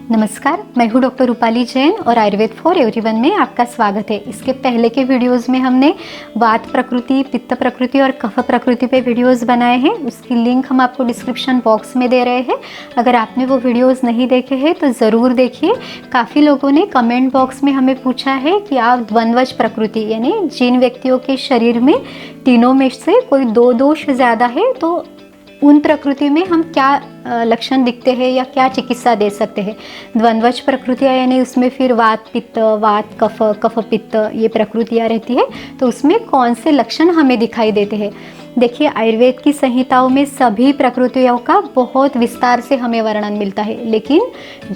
नमस्कार, मैं हूँ डॉक्टर रूपाली जैन और आयुर्वेद फॉर एवरीवन में आपका स्वागत है। इसके पहले के वीडियोस में हमने वात प्रकृति, पित्त प्रकृति और कफ प्रकृति पे वीडियोस बनाए हैं। उसकी लिंक हम आपको डिस्क्रिप्शन बॉक्स में दे रहे हैं। अगर आपने वो वीडियोस नहीं देखे हैं तो ज़रूर देखिए। काफ़ी लोगों ने कमेंट बॉक्स में हमें पूछा है कि आप द्वंद्वज प्रकृति यानी जिन व्यक्तियों के शरीर में तीनों में से कोई दो दोष ज़्यादा है तो उन प्रकृति में हम क्या लक्षण दिखते हैं या क्या चिकित्सा दे सकते हैं। द्वंद्वज प्रकृतियाँ यानी उसमें फिर वात पित्त, वात कफ, कफ पित्त ये प्रकृतियाँ रहती है, तो उसमें कौन से लक्षण हमें दिखाई देते हैं। देखिए, आयुर्वेद की संहिताओं में सभी प्रकृतियों का बहुत विस्तार से हमें वर्णन मिलता है, लेकिन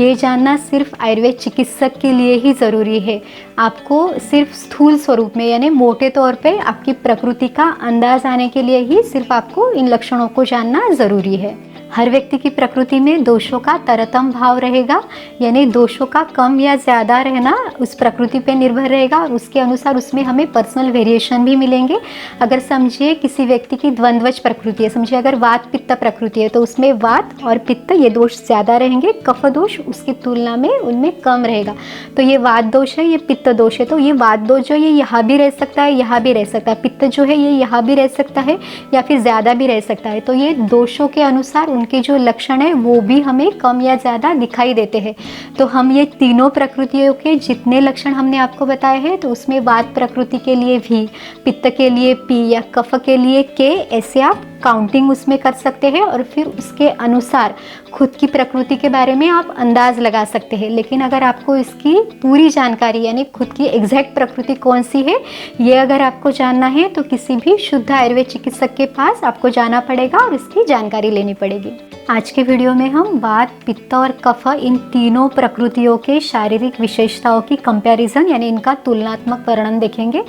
ये जानना सिर्फ आयुर्वेद चिकित्सक के लिए ही ज़रूरी है। आपको सिर्फ स्थूल स्वरूप में यानी मोटे तौर पे आपकी प्रकृति का अंदाज आने के लिए ही सिर्फ आपको इन लक्षणों को जानना ज़रूरी है। हर व्यक्ति की प्रकृति में दोषों का तरतम भाव रहेगा, यानी दोषों का कम या ज़्यादा रहना उस प्रकृति पे निर्भर रहेगा और उसके अनुसार उसमें हमें पर्सनल वेरिएशन भी मिलेंगे। अगर समझिए किसी व्यक्ति की द्वंद्वज प्रकृति है, समझिए अगर वात पित्त प्रकृति है तो उसमें वात और पित्त ये दोष ज़्यादा रहेंगे, कफ दोष उसकी तुलना में उनमें कम रहेगा। तो ये वात दोष है, ये पित्त दोष है, तो ये वात दोष जो ये यहाँ भी रह सकता है, यहाँ भी रह सकता है। पित्त जो है ये यहाँ भी रह सकता है या फिर ज़्यादा भी रह सकता है। तो ये दोषों के अनुसार उनके जो लक्षण है वो भी हमें कम या ज़्यादा दिखाई देते हैं। तो हम ये तीनों प्रकृतियों के जितने लक्षण हमने आपको बताए हैं, तो उसमें वात प्रकृति के लिए भी, पित्त के लिए पी या कफ के लिए के, ऐसे आप काउंटिंग उसमें कर सकते हैं और फिर उसके अनुसार खुद की प्रकृति के बारे में आप अंदाज लगा सकते हैं। लेकिन अगर आपको इसकी पूरी जानकारी यानी खुद की एग्जैक्ट प्रकृति कौन सी है ये अगर आपको जानना है तो किसी भी शुद्ध आयुर्वेद चिकित्सक के पास आपको जाना पड़ेगा और इसकी जानकारी लेनी पड़ेगी। आज के वीडियो में हम वात, पित्त और कफ इन तीनों प्रकृतियों के शारीरिक विशेषताओं की कंपैरिजन यानी इनका तुलनात्मक वर्णन देखेंगे।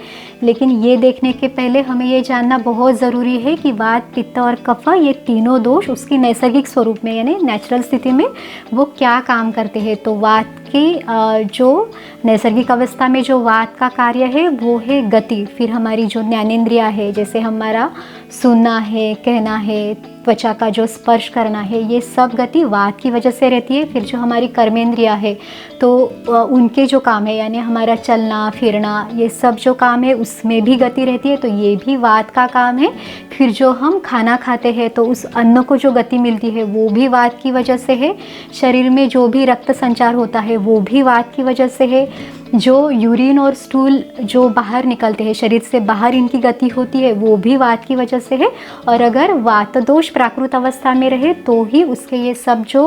लेकिन ये देखने के पहले हमें ये जानना बहुत ज़रूरी है कि वात, पित्त और कफ ये तीनों दोष उसकी नैसर्गिक स्वरूप में यानी नेचुरल स्थिति में वो क्या काम करते हैं। तो वात की जो नैसर्गिक अवस्था में जो वात का कार्य है वो है गति। फिर हमारी जो ज्ञानेंद्रिया है, जैसे हमारा सुनना है, कहना है, त्वचा का जो स्पर्श करना है, ये सब गति वात की वजह से रहती है। फिर जो हमारी कर्मेंद्रिया है तो उनके जो काम है यानी हमारा चलना फिरना ये सब जो काम है उसमें भी गति रहती है, तो ये भी वात का काम है। फिर जो हम खाना खाते हैं तो उस अन्न को जो गति मिलती है वो भी वात की वजह से है। शरीर में जो भी रक्त संचार होता है वो भी वात की वजह से है। जो यूरिन और स्टूल जो बाहर निकलते हैं, शरीर से बाहर इनकी गति होती है वो भी वात की वजह से है। और अगर वात दोष प्राकृत अवस्था में रहे तो ही उसके ये सब जो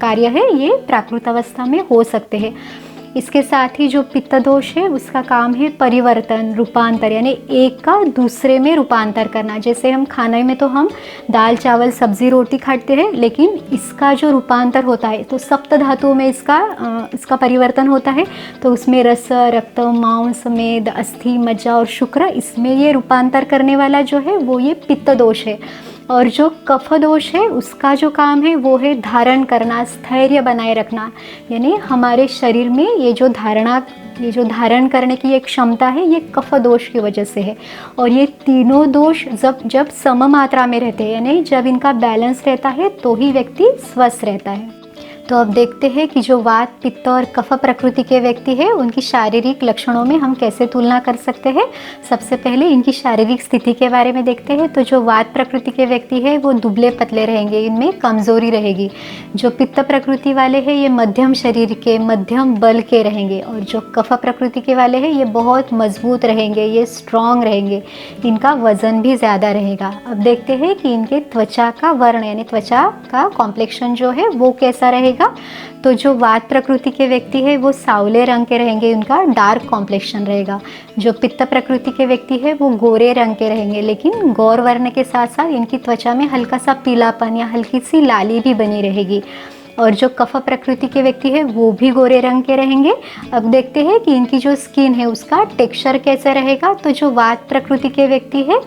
कार्य है ये प्राकृत अवस्था में हो सकते हैं। इसके साथ ही जो पित्त दोष है उसका काम है परिवर्तन, रूपांतर, यानी एक का दूसरे में रूपांतर करना। जैसे हम खाने में तो हम दाल चावल सब्जी रोटी खाते हैं, लेकिन इसका जो रूपांतर होता है तो सप्त धातुओं में इसका परिवर्तन होता है। तो उसमें रस, रक्त, मांस, मेद, अस्थि, मज्जा और शुक्र, इसमें ये रूपांतर करने वाला जो है वो ये पित्त दोष है। और जो कफ दोष है उसका जो काम है वो है धारण करना, स्थैर्य बनाए रखना, यानी हमारे शरीर में ये जो धारण करने की एक क्षमता है ये कफ दोष की वजह से है। और ये तीनों दोष जब सम मात्रा में रहते हैं यानी जब इनका बैलेंस रहता है तो ही व्यक्ति स्वस्थ रहता है। तो अब देखते हैं कि जो वात, पित्त और कफ प्रकृति के व्यक्ति है उनकी शारीरिक लक्षणों में हम कैसे तुलना कर सकते हैं। सबसे पहले इनकी शारीरिक स्थिति के बारे में देखते हैं। तो जो वात प्रकृति के व्यक्ति है वो दुबले पतले रहेंगे, इनमें कमज़ोरी रहेगी। जो पित्त प्रकृति वाले हैं ये मध्यम शरीर के, मध्यम बल के रहेंगे। और जो कफ प्रकृति के वाले हैं ये बहुत मजबूत रहेंगे, ये स्ट्रॉन्ग रहेंगे, इनका वजन भी ज़्यादा रहेगा। अब देखते हैं कि इनके त्वचा का वर्ण यानी त्वचा का कॉम्प्लेक्शन जो है वो कैसा रहेगा। तो जो वात प्रकृति के व्यक्ति है वो सावले रंग के रहेंगे, उनका डार्क कॉम्प्लेक्शन रहेगा। जो पित्त प्रकृति के व्यक्ति है वो गोरे रंग के रहेंगे, लेकिन गौर वर्ण के साथ साथ इनकी त्वचा में हल्का सा पीलापन या हल्की सी लाली भी बनी रहेगी। और जो कफ प्रकृति के व्यक्ति है वो भी गोरे रंग के रहेंगे। अब देखते हैं कि इनकी जो स्किन है उसका टेक्सचर कैसे रहेगा। तो जो वात प्रकृति के व्यक्ति है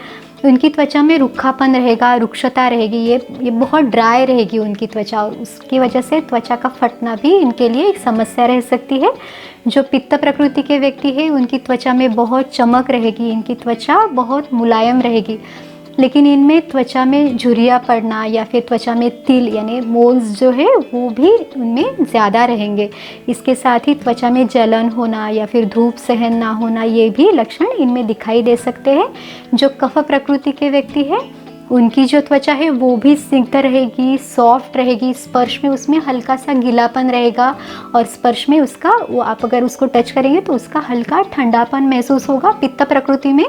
उनकी त्वचा में रुखापन रहेगा, रुक्षता रहेगी, ये बहुत ड्राई रहेगी उनकी त्वचा, और उसकी वजह से त्वचा का फटना भी इनके लिए एक समस्या रह सकती है। जो पित्त प्रकृति के व्यक्ति है उनकी त्वचा में बहुत चमक रहेगी, इनकी त्वचा बहुत मुलायम रहेगी। लेकिन इनमें त्वचा में झुर्रियाँ पड़ना या फिर त्वचा में तिल यानी मोल्स जो है वो भी उनमें ज़्यादा रहेंगे। इसके साथ ही त्वचा में जलन होना या फिर धूप सहन ना होना, ये भी लक्षण इनमें दिखाई दे सकते हैं। जो कफ प्रकृति के व्यक्ति है उनकी जो त्वचा है वो भी स्निग्ध रहेगी, सॉफ्ट रहेगी, स्पर्श में उसमें हल्का सा गीलापन रहेगा और स्पर्श में उसका वो आप अगर उसको टच करेंगे तो उसका हल्का ठंडापन महसूस होगा। पित्त प्रकृति में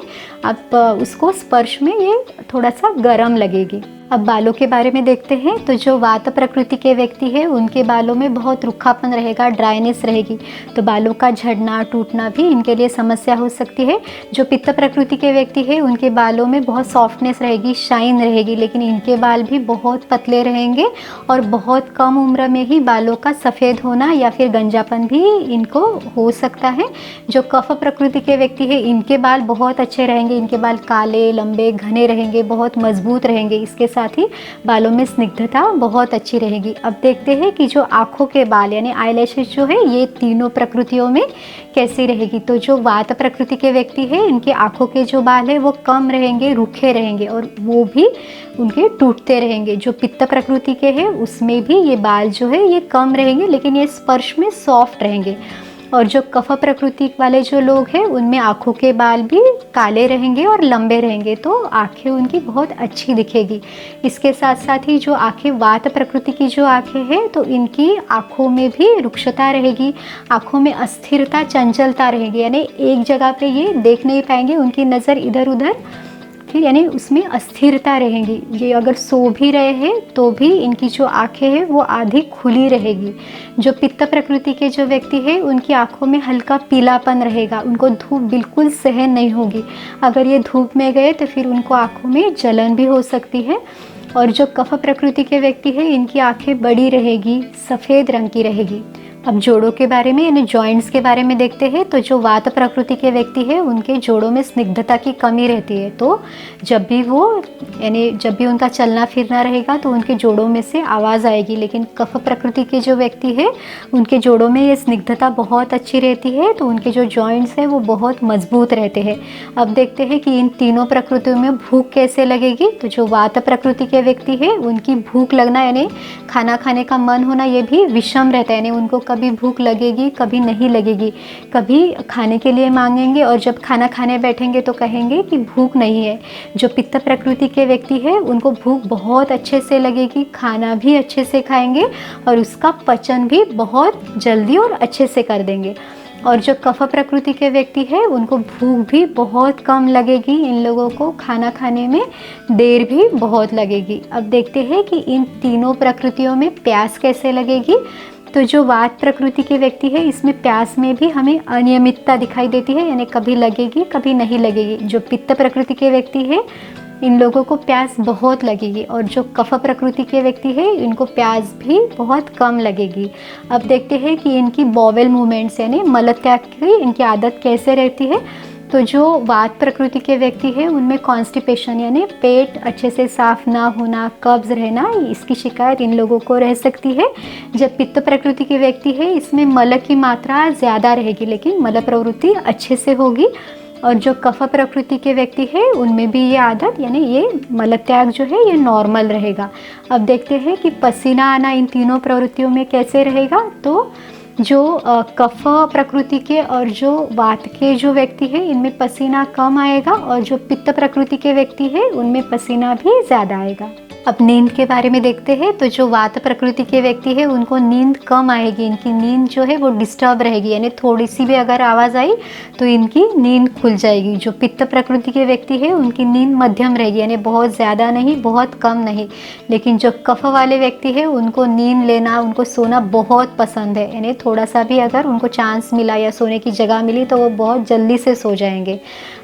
आप उसको स्पर्श में ये थोड़ा सा गर्म लगेगी। अब बालों के बारे में देखते हैं। तो जो वात प्रकृति के व्यक्ति है उनके बालों में बहुत रुखापन रहेगा, ड्राइनेस रहेगी, तो बालों का झड़ना टूटना भी इनके लिए समस्या हो सकती है। जो पित्त प्रकृति के व्यक्ति है उनके बालों में बहुत सॉफ्टनेस रहेगी, शाइन रहेगी, लेकिन इनके बाल भी बहुत पतले रहेंगे और बहुत कम उम्र में ही बालों का सफ़ेद होना या फिर गंजापन भी इनको हो सकता है। जो कफ प्रकृति के व्यक्ति है इनके बाल बहुत अच्छे रहेंगे, इनके बाल काले लंबे घने रहेंगे, बहुत मजबूत रहेंगे। इसके साथ ही बालों में स्निग्धता बहुत अच्छी रहेगी। अब देखते हैं कि जो आँखों के बाल यानी आईलैशेस जो है ये तीनों प्रकृतियों में कैसी रहेगी। तो जो वात प्रकृति के व्यक्ति है इनके आँखों के जो बाल है वो कम रहेंगे, रूखे रहेंगे और वो भी उनके टूटते रहेंगे। जो पित्त प्रकृति के हैं उसमें भी ये बाल जो है ये कम रहेंगे, लेकिन ये स्पर्श में सॉफ्ट रहेंगे। और जो कफ प्रकृति वाले जो लोग हैं उनमें आँखों के बाल भी काले रहेंगे और लंबे रहेंगे, तो आँखें उनकी बहुत अच्छी दिखेगी। इसके साथ साथ ही जो आँखें वात प्रकृति की जो आँखें हैं तो इनकी आँखों में भी रुक्षता रहेगी, आँखों में अस्थिरता चंचलता रहेगी, यानी एक जगह पे ये देख नहीं पाएंगे, उनकी नज़र इधर उधर फिर यानी उसमें अस्थिरता रहेगी। ये अगर सो भी रहे हैं तो भी इनकी जो आंखें हैं वो आधी खुली रहेगी। जो पित्त प्रकृति के जो व्यक्ति हैं उनकी आंखों में हल्का पीलापन रहेगा, उनको धूप बिल्कुल सहन नहीं होगी। अगर ये धूप में गए तो फिर उनको आंखों में जलन भी हो सकती है। और जो कफ प्रकृति के व्यक्ति हैं इनकी आंखें बड़ी रहेगी, सफ़ेद रंग की रहेगी। अब जोड़ों के बारे में यानी जॉइंट्स के बारे में देखते हैं। तो जो वात प्रकृति के व्यक्ति है उनके जोड़ों में स्निग्धता की कमी रहती है, तो जब भी उनका चलना फिरना रहेगा तो उनके जोड़ों में से आवाज़ आएगी। लेकिन कफ प्रकृति के जो व्यक्ति है उनके जोड़ों में ये स्निग्धता बहुत अच्छी रहती है, तो उनके जो जॉइंट्स हैं वो बहुत मजबूत रहते हैं। अब देखते हैं कि इन तीनों प्रकृतियों में भूख कैसे लगेगी। तो जो वात प्रकृति के व्यक्ति है उनकी भूख लगना यानी खाना खाने का मन होना ये भी विषम रहता है, यानी उनको कभी भूख लगेगी कभी नहीं लगेगी, कभी खाने के लिए मांगेंगे और जब खाना खाने बैठेंगे तो कहेंगे कि भूख नहीं है। जो पित्त प्रकृति के व्यक्ति है उनको भूख बहुत अच्छे से लगेगी, खाना भी अच्छे से खाएंगे और उसका पचन भी बहुत जल्दी और अच्छे से कर देंगे। और जो कफ प्रकृति के व्यक्ति है उनको भूख भी बहुत कम लगेगी, इन लोगों को खाना खाने में देर भी बहुत लगेगी। अब देखते हैं कि इन तीनों प्रकृतियों में प्यास कैसे लगेगी। तो जो वात प्रकृति के व्यक्ति है इसमें प्यास में भी हमें अनियमितता दिखाई देती है, यानी कभी लगेगी कभी नहीं लगेगी। जो पित्त प्रकृति के व्यक्ति है इन लोगों को प्यास बहुत लगेगी और जो कफ प्रकृति के व्यक्ति है इनको प्यास भी बहुत कम लगेगी। अब देखते हैं कि इनकी बॉवेल मूवमेंट्स यानी मलत्याग की इनकी आदत कैसे रहती है। तो जो वात प्रकृति के व्यक्ति है उनमें कॉन्स्टिपेशन यानी पेट अच्छे से साफ ना होना, कब्ज रहना, इसकी शिकायत इन लोगों को रह सकती है। जब पित्त प्रकृति के व्यक्ति है इसमें मल की मात्रा ज़्यादा रहेगी लेकिन मल प्रवृत्ति अच्छे से होगी। और जो कफ प्रकृति के व्यक्ति है उनमें भी ये आदत यानी ये मलत्याग जो है ये नॉर्मल रहेगा। अब देखते हैं कि पसीना आना इन तीनों प्रवृत्तियों में कैसे रहेगा। तो जो कफ प्रकृति के और जो वात के जो व्यक्ति है इनमें पसीना कम आएगा और जो पित्त प्रकृति के व्यक्ति है उनमें पसीना भी ज़्यादा आएगा। अब नींद के बारे में देखते हैं। तो जो वात प्रकृति के व्यक्ति है उनको नींद कम आएगी, इनकी नींद जो है वो डिस्टर्ब रहेगी, यानी थोड़ी सी भी अगर आवाज़ आई तो इनकी नींद खुल जाएगी। जो पित्त प्रकृति के व्यक्ति है उनकी नींद मध्यम रहेगी, यानी बहुत ज़्यादा नहीं बहुत कम नहीं। लेकिन जो कफ वाले व्यक्ति है उनको नींद लेना, उनको सोना बहुत पसंद है, यानी थोड़ा सा भी अगर उनको चांस मिला या सोने की जगह मिली तो वो बहुत जल्दी से सो जाएंगे।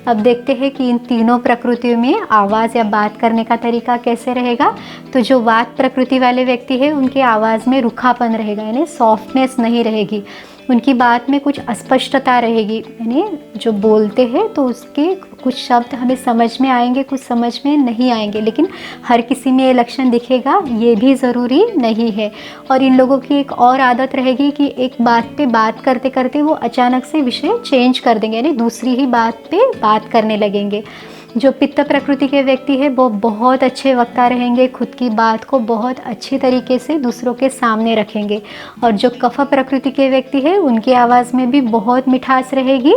अब देखते हैं कि इन तीनों प्रकृतियों में आवाज़ या बात करने का तरीका कैसे रहेगा। तो जो वात प्रकृति वाले व्यक्ति है उनकी आवाज़ में रुखापन रहेगा, यानी सॉफ्टनेस नहीं रहेगी, उनकी बात में कुछ अस्पष्टता रहेगी, यानी जो बोलते हैं तो उसके कुछ शब्द हमें समझ में आएंगे कुछ समझ में नहीं आएंगे, लेकिन हर किसी में ये लक्षण दिखेगा ये भी ज़रूरी नहीं है। और इन लोगों की एक और आदत रहेगी कि एक बात पे बात करते करते वो अचानक से विषय चेंज कर देंगे, यानी दूसरी ही बात पे बात करने लगेंगे। जो पित्त प्रकृति के व्यक्ति है वो बहुत अच्छे वक्ता रहेंगे, खुद की बात को बहुत अच्छी तरीके से दूसरों के सामने रखेंगे। और जो कफ प्रकृति के व्यक्ति है उनकी आवाज़ में भी बहुत मिठास रहेगी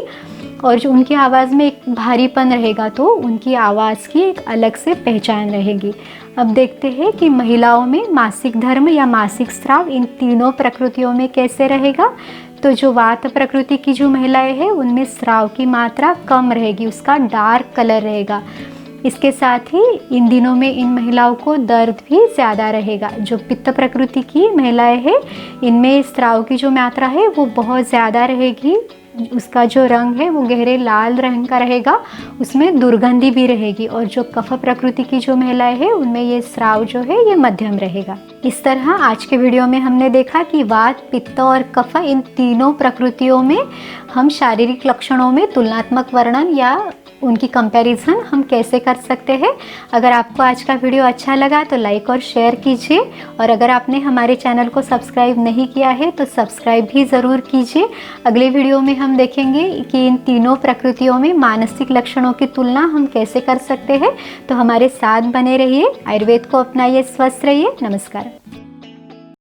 और जो उनकी आवाज़ में एक भारीपन रहेगा, तो उनकी आवाज़ की एक अलग से पहचान रहेगी। अब देखते हैं कि महिलाओं में मासिक धर्म या मासिक स्राव इन तीनों प्रकृतियों में कैसे रहेगा। तो जो वात प्रकृति की जो महिलाएं हैं उनमें स्राव की मात्रा कम रहेगी, उसका डार्क कलर रहेगा। इसके साथ ही इन दिनों में इन महिलाओं को दर्द भी ज़्यादा रहेगा। जो पित्त प्रकृति की महिलाएं हैं इनमें स्राव की जो मात्रा है वो बहुत ज़्यादा रहेगी, उसका जो रंग है वो गहरे लाल रंग का रहेगा, उसमें दुर्गंधी भी रहेगी। और जो कफ प्रकृति की जो महिलाएं हैं उनमें ये स्राव जो है ये मध्यम रहेगा। इस तरह आज के वीडियो में हमने देखा कि वात, पित्त और कफ इन तीनों प्रकृतियों में हम शारीरिक लक्षणों में तुलनात्मक वर्णन या उनकी कंपैरिजन हम कैसे कर सकते हैं। अगर आपको आज का वीडियो अच्छा लगा तो लाइक और शेयर कीजिए, और अगर आपने हमारे चैनल को सब्सक्राइब नहीं किया है तो सब्सक्राइब भी ज़रूर कीजिए। अगले वीडियो में हम देखेंगे कि इन तीनों प्रकृतियों में मानसिक लक्षणों की तुलना हम कैसे कर सकते हैं। तो हमारे साथ बने रहिए, आयुर्वेद को अपनाइए, स्वस्थ रहिए। नमस्कार।